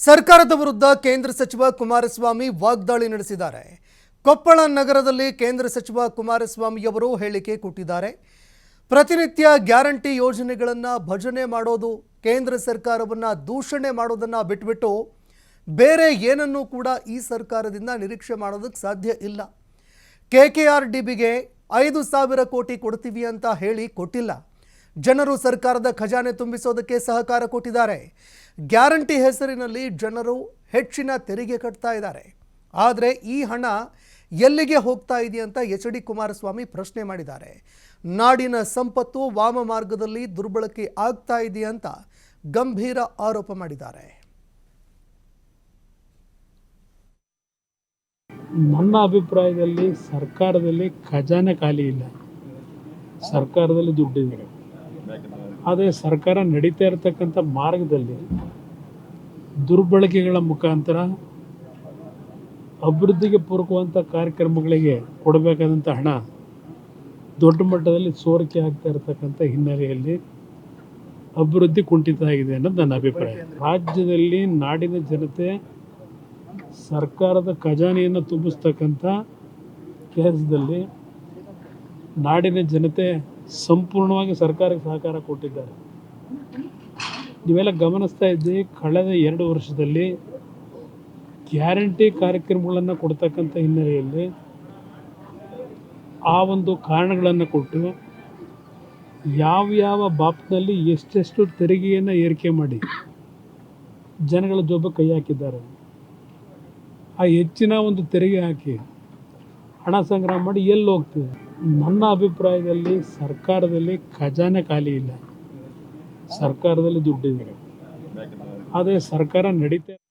ಸರ್ಕಾರದ ವಿರುದ್ಧ ಕೇಂದ್ರ ಸಚಿವ ಕುಮಾರಸ್ವಾಮಿ ವಾಗ್ದಾಳಿ ನಡೆಸಿದ್ದಾರೆ. ಕೊಪ್ಪಳ ನಗರದಲ್ಲಿ ಕೇಂದ್ರ ಸಚಿವ ಕುಮಾರಸ್ವಾಮಿ ಅವರು ಹೇಳಿಕೆ ಕೊಟ್ಟಿದ್ದಾರೆ. ಪ್ರತಿನಿತ್ಯ ಗ್ಯಾರಂಟಿ ಯೋಜನೆಗಳನ್ನು ಭಜನೆ ಮಾಡೋದು, ಕೇಂದ್ರ ಸರ್ಕಾರವನ್ನು ದೂಷಣೆ ಮಾಡೋದನ್ನು ಬಿಟ್ಟುಬಿಟ್ಟು ಬೇರೆ ಏನನ್ನೂ ಕೂಡ ಈ ಸರ್ಕಾರದಿಂದ ನಿರೀಕ್ಷೆ ಮಾಡೋದಕ್ಕೆ ಸಾಧ್ಯ ಇಲ್ಲ. KKRDBಗೆ 5,000 ಕೋಟಿ ಕೊಡ್ತೀವಿ ಅಂತ ಹೇಳಿ ಕೊಟ್ಟಿಲ್ಲ. ಜನರು ಸರ್ಕಾರದ ಖಜಾನೆ ತುಂಬಿಸೋದಕ್ಕೆ ಸಹಕಾರ ಕೊಟ್ಟಿದ್ದಾರೆ. ಗ್ಯಾರಂಟಿ ಹೆಸರಿನಲ್ಲಿ ಜನರು ಹೆಚ್ಚಿನ ತೆರಿಗೆ ಕಟ್ತಾ ಇದ್ದಾರೆ. ಆದರೆ ಈ ಹಣ ಎಲ್ಲಿಗೆ ಹೋಗ್ತಾ ಇದೆ ಅಂತ HD ಕುಮಾರಸ್ವಾಮಿ ಪ್ರಶ್ನೆ ಮಾಡಿದ್ದಾರೆ. ನಾಡಿನ ಸಂಪತ್ತು ವಾಮ ಮಾರ್ಗದಲ್ಲಿ ದುರ್ಬಳಕೆ ಆಗ್ತಾ ಇದೆ ಅಂತ ಗಂಭೀರ ಆರೋಪ ಮಾಡಿದ್ದಾರೆ. ನನ್ನ ಅಭಿಪ್ರಾಯದಲ್ಲಿ ಸರ್ಕಾರದಲ್ಲಿ ಖಜಾನೆ ಖಾಲಿ ಇಲ್ಲ, ಸರ್ಕಾರದಲ್ಲಿ ದುಡ್ಡಿದೆ. ಆದರೆ ಸರ್ಕಾರ ನಡೀತಾ ಇರತಕ್ಕಂಥ ಮಾರ್ಗದಲ್ಲಿ ದುರ್ಬಳಕೆಗಳ ಮುಖಾಂತರ ಅಭಿವೃದ್ಧಿಗೆ ಪೂರಕವಂಥ ಕಾರ್ಯಕ್ರಮಗಳಿಗೆ ಕೊಡಬೇಕಾದಂಥ ಹಣ ದೊಡ್ಡ ಮಟ್ಟದಲ್ಲಿ ಸೋರಿಕೆ ಆಗ್ತಾ ಇರತಕ್ಕಂಥ ಹಿನ್ನೆಲೆಯಲ್ಲಿ ಅಭಿವೃದ್ಧಿ ಕುಂಠಿತ ಆಗಿದೆ ಅನ್ನೋದು ನನ್ನ ಅಭಿಪ್ರಾಯ. ರಾಜ್ಯದಲ್ಲಿ ನಾಡಿನ ಜನತೆ ಸರ್ಕಾರದ ಖಜಾನೆಯನ್ನು ತುಂಬಿಸ್ತಕ್ಕಂಥ ಕೆಲಸದಲ್ಲಿ ನಾಡಿನ ಜನತೆ ಸಂಪೂರ್ಣವಾಗಿ ಸರ್ಕಾರಕ್ಕೆ ಸಹಕಾರ ಕೊಟ್ಟಿದ್ದಾರೆ. ನೀವೆಲ್ಲ ಗಮನಿಸ್ತಾ ಇದ್ದೀವಿ, ಕಳೆದ 2 ವರ್ಷದಲ್ಲಿ ಗ್ಯಾರಂಟಿ ಕಾರ್ಯಕ್ರಮಗಳನ್ನು ಕೊಡ್ತಕ್ಕಂಥ ಹಿನ್ನೆಲೆಯಲ್ಲಿ ಆ ಒಂದು ಕಾರಣಗಳನ್ನು ಕೊಟ್ಟು ಯಾವ ಬಾಪ್ನಲ್ಲಿ ಎಷ್ಟೆಷ್ಟು ತೆರಿಗೆಯನ್ನು ಏರಿಕೆ ಮಾಡಿ ಜನಗಳ ಜೋಬಕ್ಕೆ ಕೈ ಹಾಕಿದ್ದಾರೆ. ಆ ಹೆಚ್ಚಿನ ಒಂದು ತೆರಿಗೆ ಹಾಕಿ ಹಣ ಸಂಗ್ರಹ ಮಾಡಿ ಎಲ್ಲಿ ಹೋಗ್ತದೆ? ನನ್ನ ಅಭಿಪ್ರಾಯದಲ್ಲಿ ಸರ್ಕಾರದಲ್ಲಿ ಖಜಾನೆ ಖಾಲಿ ಇಲ್ಲ, ಸರ್ಕಾರದಲ್ಲಿ ದುಡ್ಡಿದೆ. ಆದರೆ ಸರ್ಕಾರ ನಡೀತಾ